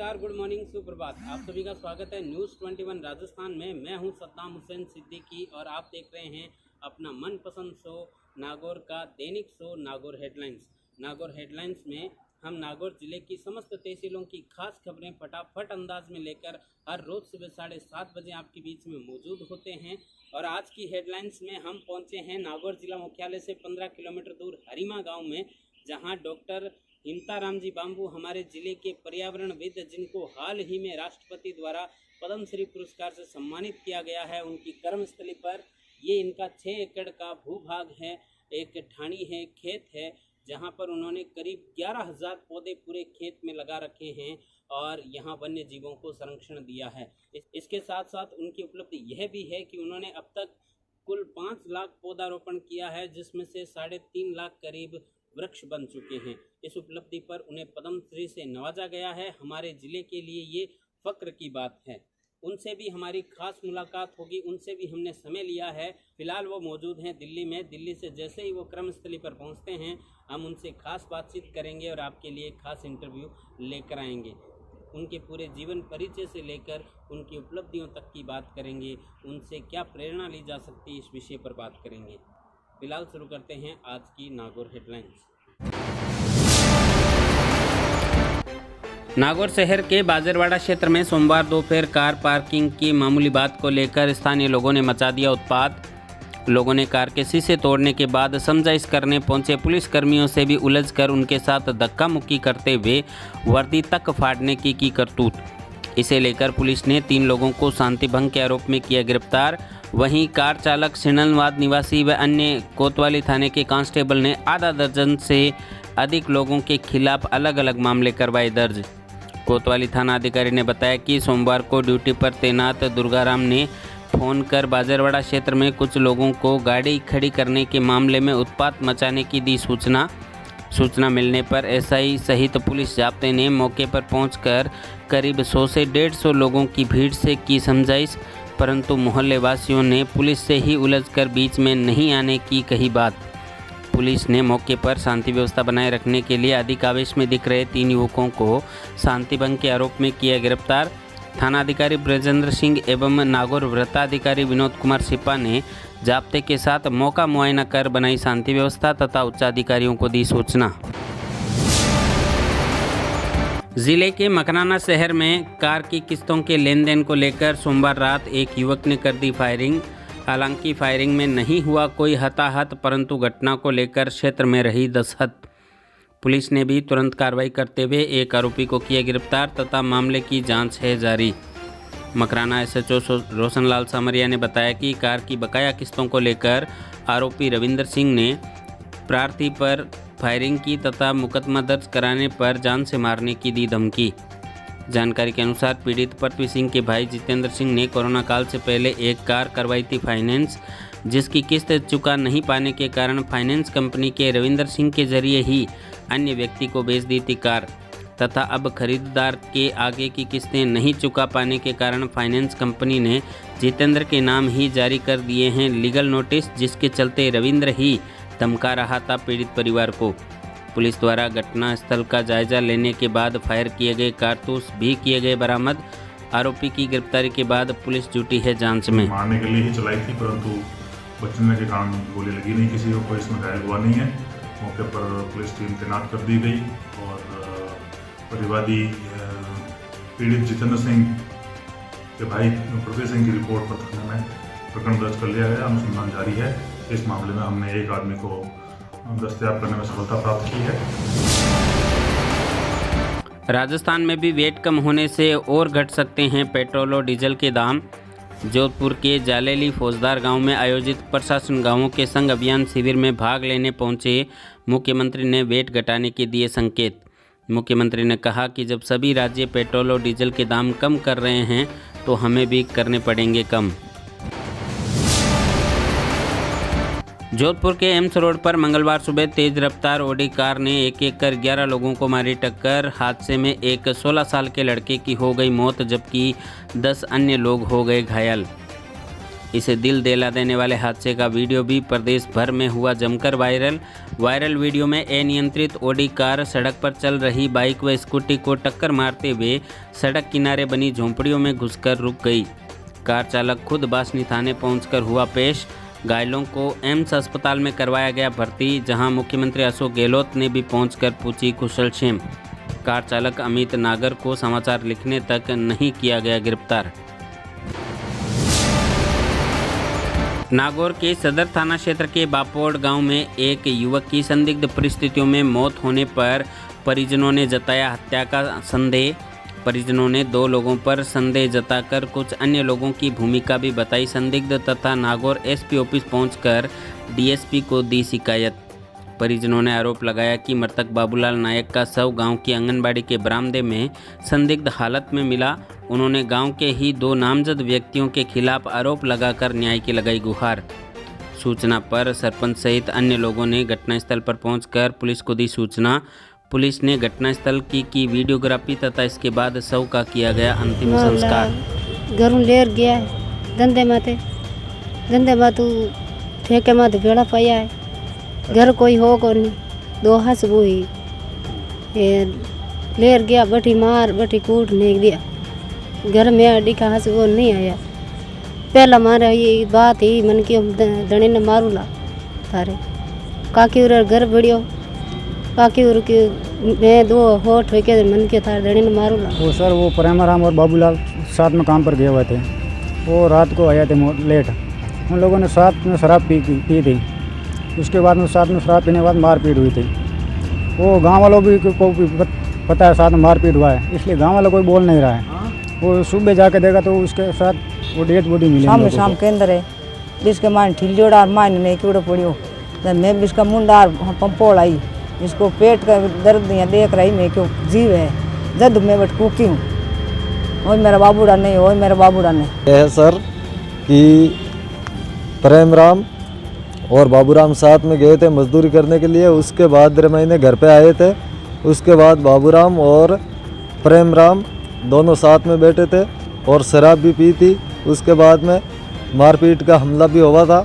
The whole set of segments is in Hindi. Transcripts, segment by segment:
नमस्कार, गुड मॉर्निंग, सुप्रभात। आप सभी का स्वागत है न्यूज़ 21 राजस्थान में। मैं हूं सद्दाम हुसैन सिद्दीकी और आप देख रहे हैं अपना मनपसंद शो नागौर का दैनिक show Nagaur headlines. Nagaur headlines में हम नागौर जिले की समस्त तहसीलों की खास खबरें फटाफट अंदाज में लेकर हर रोज़ सुबह 7:30 बजे आपके बीच में मौजूद होते हैं। और आज की हेडलाइंस में हम पहुंचे हैं नागौर जिला मुख्यालय से 15 किलोमीटर दूर हरिमा गाँव में, जहाँ डॉक्टर हिमताराम जी बाम्बू हमारे जिले के पर्यावरणविद, जिनको हाल ही में राष्ट्रपति द्वारा पद्मश्री पुरस्कार से सम्मानित किया गया है, उनकी कर्मस्थली पर ये इनका 6 एकड़ का भूभाग है, एक ढाणी है, खेत है, जहां पर उन्होंने करीब 11,000 पौधे पूरे खेत में लगा रखे हैं और यहां वन्य जीवों को संरक्षण दिया है। इसके साथ साथ उनकी उपलब्धि यह भी है कि उन्होंने अब तक कुल 5 लाख पौधारोपण किया है, जिसमें से 3.5 लाख करीब वृक्ष बन चुके हैं। इस उपलब्धि पर उन्हें पद्मश्री से नवाजा गया है। हमारे ज़िले के लिए ये फ़क्र की बात है। उनसे भी हमारी खास मुलाकात होगी, उनसे भी हमने समय लिया है। फ़िलहाल वो मौजूद हैं दिल्ली में। दिल्ली से जैसे ही वो कर्मस्थली पर पहुंचते हैं, हम उनसे खास बातचीत करेंगे और आपके लिए खास इंटरव्यू लेकर आएंगे। उनके पूरे जीवन परिचय से लेकर उनकी उपलब्धियों तक की बात करेंगे। उनसे क्या प्रेरणा ली जा सकती है, इस विषय पर बात करेंगे। फिलहाल शुरू करते हैं आज की नागौर हेडलाइंस। नागौर शहर के बाजरवाड़ा क्षेत्र में सोमवार दोपहर कार पार्किंग की मामूली बात को लेकर स्थानीय लोगों ने मचा दिया उत्पात। लोगों ने कार के शीशे तोड़ने के बाद समझाइश करने पहुंचे पुलिस कर्मियों से भी उलझकर उनके साथ धक्का मुक्की करते हुए वर्दी तक फाड़ने की करतूत। इसे लेकर पुलिस ने 3 लोगों को शांति भंग के आरोप में किया गिरफ्तार। वहीं कार चालक, सिनलवाद निवासी व अन्य कोतवाली थाने के कांस्टेबल ने आधा दर्जन से अधिक लोगों के खिलाफ अलग अलग मामले करवाए दर्ज। कोतवाली थाना अधिकारी ने बताया कि सोमवार को ड्यूटी पर तैनात दुर्गाराम ने फोन कर बाजरवाड़ा क्षेत्र में कुछ लोगों को गाड़ी खड़ी करने के मामले में उत्पात मचाने की दी सूचना मिलने पर एसआई सहित पुलिस जाब्ते ने मौके पर पहुंचकर करीब 100 से 150 लोगों की भीड़ से की समझाइश, परंतु मोहल्ले वासियों ने पुलिस से ही उलझकर बीच में नहीं आने की कही बात। पुलिस ने मौके पर शांति व्यवस्था बनाए रखने के लिए अधिक आवेश में दिख रहे 3 युवकों को शांति भंग के आरोप में किया गिरफ्तार। थाना अधिकारी ब्रजेंद्र सिंह एवं नागौर वृत्ताधिकारी विनोद कुमार सिपा ने जाब्ते के साथ मौका मुआयना कर बनाई शांति व्यवस्था तथा उच्चाधिकारियों को दी सूचना। जिले के मकराना शहर में कार की किस्तों के लेन देन को लेकर सोमवार रात एक युवक ने कर दी फायरिंग। हालांकि फायरिंग में नहीं हुआ कोई हताहत, परंतु घटना को लेकर क्षेत्र में रही दहशत। पुलिस ने भी तुरंत कार्रवाई करते हुए एक आरोपी को किया गिरफ्तार तथा मामले की जांच है जारी। मकराना एसएचओ रोशनलाल सामरिया ने बताया कि कार की बकाया किस्तों को लेकर आरोपी रविंदर सिंह ने प्रार्थी पर फायरिंग की तथा मुकदमा दर्ज कराने पर जान से मारने की दी धमकी। जानकारी के अनुसार पीड़ित पृथ्वी सिंह के भाई जितेंद्र सिंह ने कोरोना काल से पहले एक कार करवाई थी फाइनेंस, जिसकी किस्त चुका नहीं पाने के कारण फाइनेंस कंपनी के रविंदर सिंह के जरिए ही अन्य व्यक्ति को बेच दी थी कार, तथा अब खरीदार के आगे की किस्तें नहीं चुका पाने के कारण फाइनेंस कंपनी ने जितेंद्र के नाम ही जारी कर दिए हैं लीगल नोटिस, जिसके चलते रविंद्र ही धमका रहा था पीड़ित परिवार को। पुलिस द्वारा घटना स्थल का जायजा लेने के बाद फायर किए गए कारतूस भी किए गए बरामद। आरोपी की गिरफ्तारी के बाद पुलिस जुटी है जांच में। मारने के लिए ही चलाई थी, परंतु बचने के कारण गोली लगी नहीं, किसी को कोई इसमें घायल हुआ नहीं है। मौके पर पुलिस टीम तैनात कर दी गई और परिवादी पीड़ित जितेंद्र सिंह के भाई पृथ्वी सिंह की रिपोर्ट पर थाने में प्रकरण दर्ज कर लिया गया। अनुसंधान जारी है। इस मामले में हमने एक आदमी को दस्तयाब करने में सफलता प्राप्त की है। राजस्थान में भी वेट कम होने से और घट सकते हैं पेट्रोल और डीजल के दाम। जोधपुर के जालेली फौजदार गांव में आयोजित प्रशासन गांवों के संग अभियान शिविर में भाग लेने पहुंचे मुख्यमंत्री ने वेट घटाने के दिए संकेत। मुख्यमंत्री ने कहा कि जब सभी राज्य पेट्रोल और डीजल के दाम कम कर रहे हैं तो हमें भी करने पड़ेंगे कम। जोधपुर के एम्स रोड पर मंगलवार सुबह तेज रफ्तार ऑडी कार ने एक कर 11 लोगों को मारी टक्कर। हादसे में एक 16 साल के लड़के की हो गई मौत, जबकि 10 अन्य लोग हो गए घायल। इसे दिल दहला देने वाले हादसे का वीडियो भी प्रदेश भर में हुआ जमकर वायरल वीडियो में अनियंत्रित ऑडी कार सड़क पर चल रही बाइक व स्कूटी को टक्कर मारते हुए सड़क किनारे बनी झोंपड़ियों में घुसकर रुक गई। कार चालक खुद बासनी थाने पहुंचकर हुआ पेश। घायलों को एम्स अस्पताल में करवाया गया भर्ती, जहां मुख्यमंत्री अशोक गहलोत ने भी पहुंचकर पूछी कुशलक्षेम। कार चालक अमित नागर को समाचार लिखने तक नहीं किया गया गिरफ्तार। नागौर के सदर थाना क्षेत्र के बापोड़ गांव में एक युवक की संदिग्ध परिस्थितियों में मौत होने पर परिजनों ने जताया हत्या का संदेह। परिजनों ने 2 लोगों पर संदेह जताकर कुछ अन्य लोगों की भूमिका भी बताई। संदिग्ध तथा नागौर एसपी ऑफिस पहुंचकर डीएसपी को दी शिकायत। परिजनों ने आरोप लगाया कि मृतक बाबूलाल नायक का शव गांव की आंगनबाड़ी के बरामदे में संदिग्ध हालत में मिला। उन्होंने गांव के ही 2 नामजद व्यक्तियों के खिलाफ आरोप लगाकर न्याय की लगाई गुहार। सूचना पर सरपंच सहित अन्य लोगों ने घटनास्थल पर पहुंचकर पुलिस को दी सूचना। पुलिस ने घटनास्थल की वीडियोग्राफी तथा इसके बाद शव का किया गया अंतिम संस्कार। घरों लेर गया है धंधे मातू ठेके मातू भेड़ा पाया है। घर कोई हो को नहीं, 2 हंसबू ही लेर गया, बटी मार बटी कूट नहीं दिया। घर में अड्डी का हंसबू नहीं आया। पहला मारे ये बात ही मन की दणी ने मारू ला थारे काकी उर घर बढ़ियो काकी उर के मैं 2 होठ के मन के थारे दणी ने मारू ला। वो सर वो प्रेमाराम और बाबूलाल साथ में काम पर गए हुए थे। वो रात को आए थे लेट। उन लोगों ने साथ में शराब पी थी। उसके बाद में साथ में शराब पीने के बाद मारपीट हुई थी। वो गांव वालों को भी पता है साथ में मारपीट हुआ है, इसलिए गांव वालों कोई बोल नहीं रहा है। वो सुबह जाके देखा तो उसके साथ वो डेड बॉडी मिली। शाम के अंदर है जिसके मान ठिल्लियोड़ा मान नहीं क्यों पड़ियो मैं इसका मुंडा पंपोड़ आई, इसको पेट का दर्द यहाँ देख रही मैं क्यों जीव है जद मैं बट कुकी हूँ। वही मेरा बाबूड़ा नहीं, वही मेरा बाबूड़ा नहीं है सर कि प्रेमराम और बाबूराम साथ में गए थे मजदूरी करने के लिए। उसके बाद 1.5 महीने घर पे आए थे। उसके बाद बाबूराम और प्रेमराम दोनों साथ में बैठे थे और शराब भी पी थी। उसके बाद में मारपीट का हमला भी हुआ था।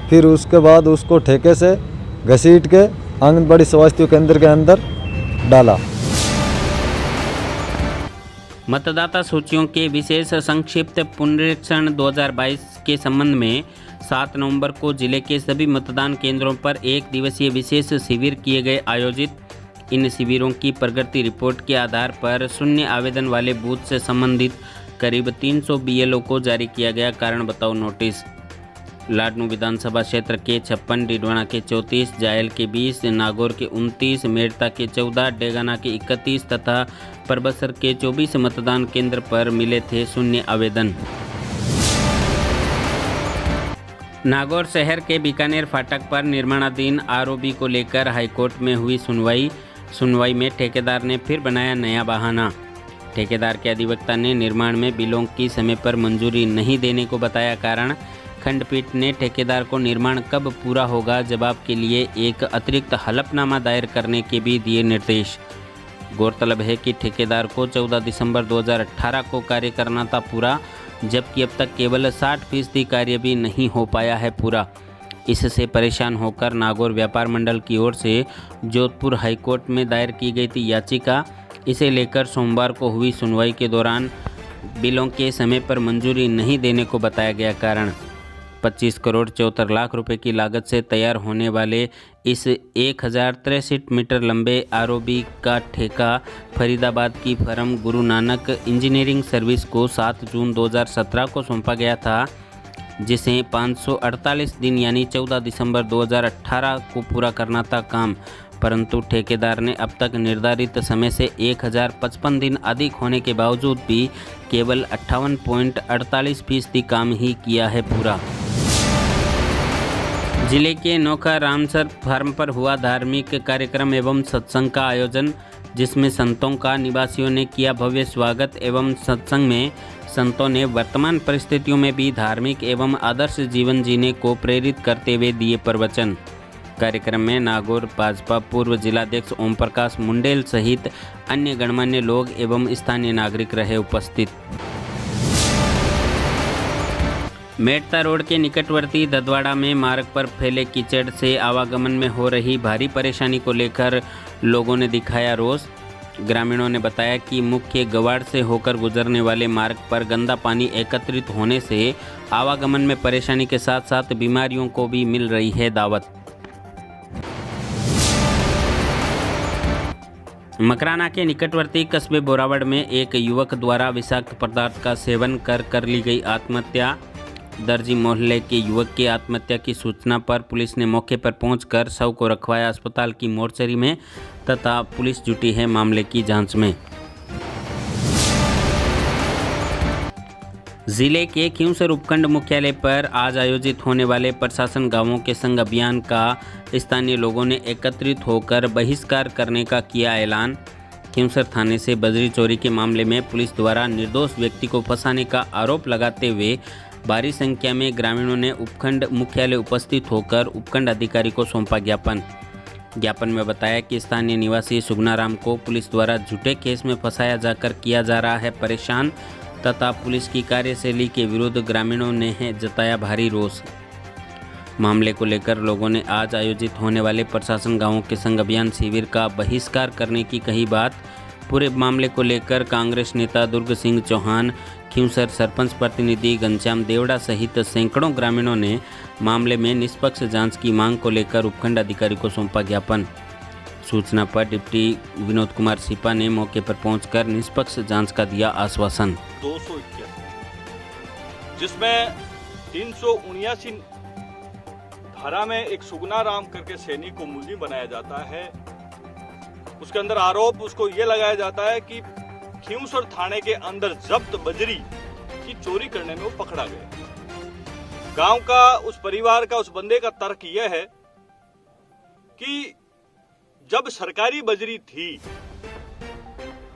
फिर उसके बाद उसको ठेके से घसीट के आंगनबाड़ी स्वास्थ्य केंद्र के अंदर डाला। मतदाता सूचियों के विशेष संक्षिप्त पुनरीक्षण 2022 के संबंध में 7 नवंबर को जिले के सभी मतदान केंद्रों पर 1 दिवसीय विशेष शिविर किए गए आयोजित। इन शिविरों की प्रगति रिपोर्ट के आधार पर शून्य आवेदन वाले बूथ से संबंधित करीब 300 बीएलओ को जारी किया गया कारण बताओ नोटिस। लाडनू विधानसभा क्षेत्र के 56, डिडवाना के 34, जायल के 20, नागौर के 29, मेड़ता के 14, डेगाना के 31 तथा परबसर के 24 मतदान केंद्र पर मिले थे शून्य आवेदन। नागौर शहर के बीकानेर फाटक पर निर्माणाधीन आरओबी को लेकर हाईकोर्ट में हुई सुनवाई में ठेकेदार ने फिर बनाया नया बहाना। ठेकेदार के अधिवक्ता ने निर्माण में बिलों की समय पर मंजूरी नहीं देने को बताया कारण। खंडपीठ ने ठेकेदार को निर्माण कब पूरा होगा जवाब के लिए एक अतिरिक्त हलफनामा दायर करने के भी दिए निर्देश। गौरतलब है कि ठेकेदार को 14 दिसंबर 2018 को कार्य करना था पूरा, जबकि अब तक केवल 60% कार्य भी नहीं हो पाया है पूरा। इससे परेशान होकर नागौर व्यापार मंडल की ओर से जोधपुर हाईकोर्ट में दायर की गई थी याचिका। इसे लेकर सोमवार को हुई सुनवाई के दौरान बिलों के समय पर मंजूरी नहीं देने को बताया गया कारण 25 करोड़ 74 लाख रुपए की लागत से तैयार होने वाले इस 1063 मीटर लंबे आरओबी का ठेका फरीदाबाद की firm Guru Nanak engineering service को 7 जून 2017 को सौंपा गया था, जिसे 548 दिन यानी 14 दिसंबर 2018 को पूरा करना था काम। परंतु ठेकेदार ने अब तक निर्धारित समय से 1055 दिन अधिक होने के बावजूद भी केवल 58.48% काम ही किया है पूरा। जिले के नोखा रामसर फार्म पर हुआ धार्मिक कार्यक्रम एवं सत्संग का आयोजन, जिसमें संतों का निवासियों ने किया भव्य स्वागत एवं सत्संग में संतों ने वर्तमान परिस्थितियों में भी धार्मिक एवं आदर्श जीवन जीने को प्रेरित करते हुए दिए प्रवचन। कार्यक्रम में नागौर भाजपा पूर्व जिलाध्यक्ष ओम प्रकाश मुंडेल सहित अन्य गणमान्य लोग एवं स्थानीय नागरिक रहे उपस्थित। मेड़ता रोड के निकटवर्ती ददवाड़ा में मार्ग पर फैले कीचड़ से आवागमन में हो रही भारी परेशानी को लेकर लोगों ने दिखाया रोष। ग्रामीणों ने बताया कि मुख्य गवाड़ से होकर गुजरने वाले मार्ग पर गंदा पानी एकत्रित होने से आवागमन में परेशानी के साथ साथ बीमारियों को भी मिल रही है दावत। मकराना के निकटवर्ती कस्बे बोरावड़ में एक युवक द्वारा विषाक्त पदार्थ का सेवन कर ली गई आत्महत्या। दर्जी मोहल्ले के युवक की आत्महत्या की सूचना पर पुलिस ने मौके पर पहुंचकर शव को रखवाया अस्पताल की मोर्चरी में तथा पुलिस जुटी है मामले की जांच में। जिले के खींवसर उपखंड मुख्यालय पर आज आयोजित होने वाले प्रशासन गांवों के संग अभियान का स्थानीय लोगों ने एकत्रित होकर बहिष्कार करने का किया ऐलान। खींवसर थाने से बजरी चोरी के मामले में पुलिस द्वारा निर्दोष व्यक्ति को फंसाने का आरोप लगाते हुए भारी संख्या में ग्रामीणों ने उपखंड मुख्यालय उपस्थित होकर उपखंड अधिकारी को सौंपा ज्ञापन में बताया कि स्थानीय निवासी सुगनाराम को पुलिस द्वारा झूठे केस में फंसाया जाकर किया जा रहा है परेशान तथा पुलिस की कार्यशैली के विरुद्ध ग्रामीणों ने जताया भारी रोष। मामले को लेकर लोगों ने आज आयोजित होने वाले प्रशासन गांवों के संग अभियान शिविर का बहिष्कार करने की कही बात। पूरे मामले को लेकर कांग्रेस नेता दुर्ग सिंह चौहान, खींवसर सरपंच प्रतिनिधि घनश्याम देवड़ा सहित सैकड़ों ग्रामीणों ने मामले में निष्पक्ष जांच की मांग को लेकर उपखंड अधिकारी को सौंपा ज्ञापन। सूचना पर डिप्टी विनोद कुमार सिपा ने मौके पर पहुंचकर निष्पक्ष जांच का दिया आश्वासन। 281 जिसमें 379 धारा में एक सुगनाराम करके सैनिक को मुलजिम बनाया जाता है। उसके अंदर आरोप उसको ये लगाया जाता है कि खींवसर थाने के अंदर जब्त बजरी की चोरी करने में वो पकड़ा गया। गांव का उस परिवार का उस बंदे का तर्क यह है कि जब सरकारी बजरी थी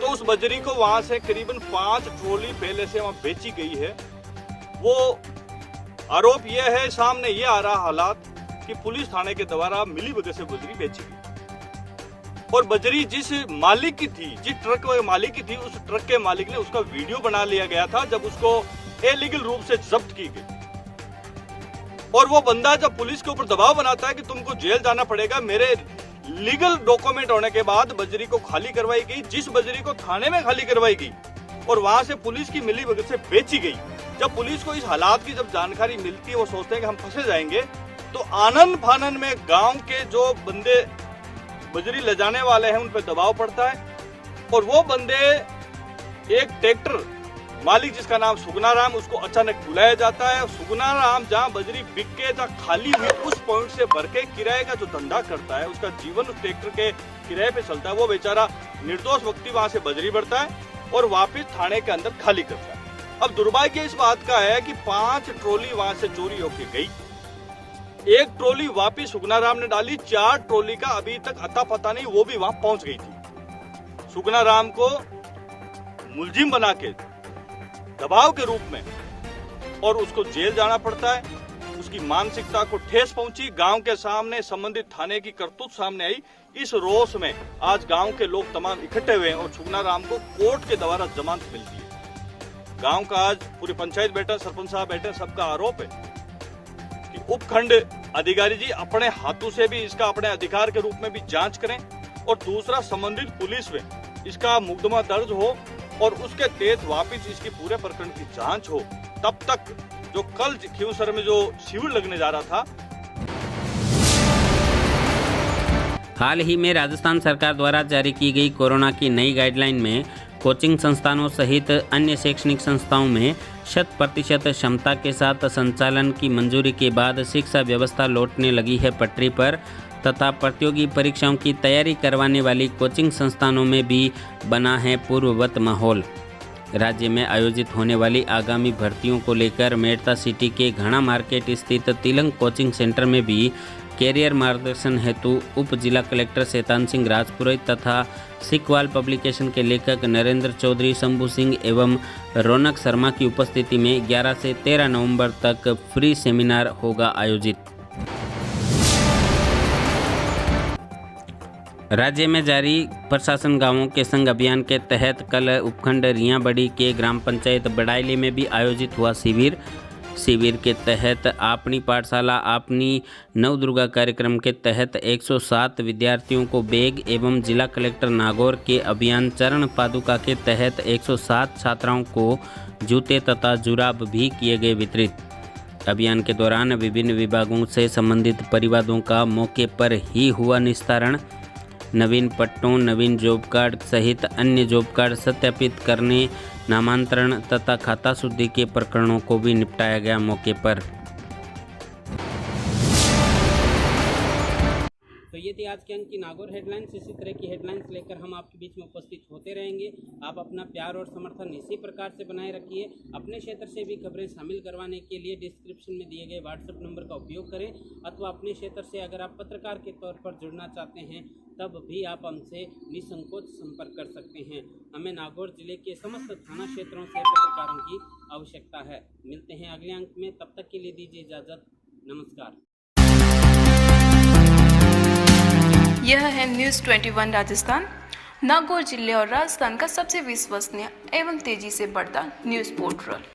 तो उस बजरी को वहां से करीबन 5 ट्रॉली पहले से वहां बेची गई है। वो आरोप यह है, सामने ये आ रहा हालात कि पुलिस थाने के द्वारा मिली भगत से बजरी बेची गई और बजरी जिस मालिक की थी, जिस ट्रक मालिक की थी, उस ट्रक के मालिक ने उसका वीडियो बना लिया गया था जब उसको इलीगल रूप से जब्त की गई। और वो बंदा जब पुलिस के ऊपर दबाव बनाता है कि तुमको जेल जाना पड़ेगा, मेरे लीगल डॉक्यूमेंट होने के बाद बजरी को खाली करवाई गई, जिस बजरी को थाने में खाली करवाई गई और वहां से पुलिस की मिली भगत से बेची गई। जब पुलिस को इस हालात की जब जानकारी मिलती है, वो सोचते हैं कि हम फंसे जाएंगे, तो आनन फानन में गांव के जो बंदे बजरी ले जाने वाले हैं उन पर दबाव पड़ता है और वो बंदे एक ट्रैक्टर मालिक जिसका नाम सुगनाराम, उसको अचानक बुलाया जाता है। सुगनाराम जहां बजरी बिक के जहां खाली हुई उस पॉइंट से भर के किराए का जो धंधा करता है, उसका जीवन उस ट्रैक्टर के किराए पे चलता है। वो बेचारा निर्दोष व्यक्ति वहां से बजरी भरता है और वापिस थाने के अंदर खाली करता है। अब दुर्भाग्य इस बात का है कि 5 ट्रॉली वहां से चोरी होके गई, एक ट्रॉली वापिस सुगनाराम ने डाली, 4 ट्रॉली का अभी तक अता पता नहीं, वो भी वहां पहुंच गई थी। सुगनाराम को मुलजिम बना के दबाव के रूप में और उसको जेल जाना पड़ता है। उसकी मानसिकता को ठेस पहुंची, गांव के सामने संबंधित थाने की करतूत सामने आई। इस रोष में आज गांव के लोग तमाम इकट्ठे हुए और सुगनाराम को कोर्ट के द्वारा जमानत मिलती है। गांव का आज पूरी पंचायत बैठा, सरपंच साहब बैठे, सबका आरोप है कि उपखंड अधिकारी जी अपने हाथों से भी इसका अपने अधिकार के रूप में भी जांच करें और दूसरा संबंधित पुलिस में इसका मुकदमा दर्ज हो और उसके तहत वापिस इसकी पूरे प्रकरण की जांच हो। तब तक जो कल खींवसर में जो शिविर लगने जा रहा था। हाल ही में राजस्थान सरकार द्वारा जारी की गई कोरोना की नई गाइडलाइन में कोचिंग संस्थानों सहित अन्य शैक्षणिक संस्थाओं में 100% क्षमता के साथ संचालन की मंजूरी के बाद शिक्षा व्यवस्था लौटने लगी है पटरी पर तथा प्रतियोगी परीक्षाओं की तैयारी करवाने वाली कोचिंग संस्थानों में भी बना है पूर्ववत माहौल। राज्य में आयोजित होने वाली आगामी भर्तियों को लेकर मेड़ता सिटी के घाना मार्केट स्थित तिलंग कोचिंग सेंटर में भी कैरियर मार्गदर्शन हेतु उप जिला कलेक्टर शैतान सिंह राजपुरोहित तथा सिकवाल पब्लिकेशन के लेखक नरेंद्र चौधरी, शंभू सिंह एवं रौनक शर्मा की उपस्थिति में 11 से 13 नवंबर तक फ्री सेमिनार होगा आयोजित। राज्य में जारी प्रशासन गांवों के संग अभियान के तहत कल उपखंड रियाबड़ी के ग्राम पंचायत बड़ाइली में भी आयोजित हुआ शिविर। शिविर के तहत अपनी पाठशाला अपनी नवदुर्गा कार्यक्रम के तहत 107 विद्यार्थियों को बैग एवं जिला कलेक्टर नागौर के अभियान चरण पादुका के तहत 107 छात्राओं को जूते तथा जुराब भी किए गए वितरित। अभियान के दौरान विभिन्न विभागों से संबंधित परिवारों का मौके पर ही हुआ निस्तारण। नवीन पट्टों, नवीन जॉब कार्ड सहित अन्य जॉब कार्ड सत्यापित करने, नामांतरण तथा खाता शुद्धि के प्रकरणों को भी निपटाया गया मौके पर। तो ये थी आज के अंक की नागौर हेडलाइंस। इसी तरह की हेडलाइंस लेकर हम आपके बीच में उपस्थित होते रहेंगे। आप अपना प्यार और समर्थन इसी प्रकार से बनाए रखिए। अपने क्षेत्र से भी खबरें शामिल करवाने के लिए डिस्क्रिप्शन में दिए गए व्हाट्सएप नंबर का उपयोग करें, अथवा अपने क्षेत्र से अगर आप पत्रकार के तौर पर जुड़ना चाहते हैं तब भी आप हमसे निसंकोच संपर्क कर सकते हैं। हमें नागौर जिले के समस्त थाना क्षेत्रों से पत्रकारों की आवश्यकता है। मिलते हैं अगले अंक में, तब तक के लिए दीजिए इजाज़त। नमस्कार। यह है न्यूज़ 21 राजस्थान, नागौर जिले और राजस्थान का सबसे विश्वसनीय एवं तेजी से बढ़ता न्यूज़ पोर्टल।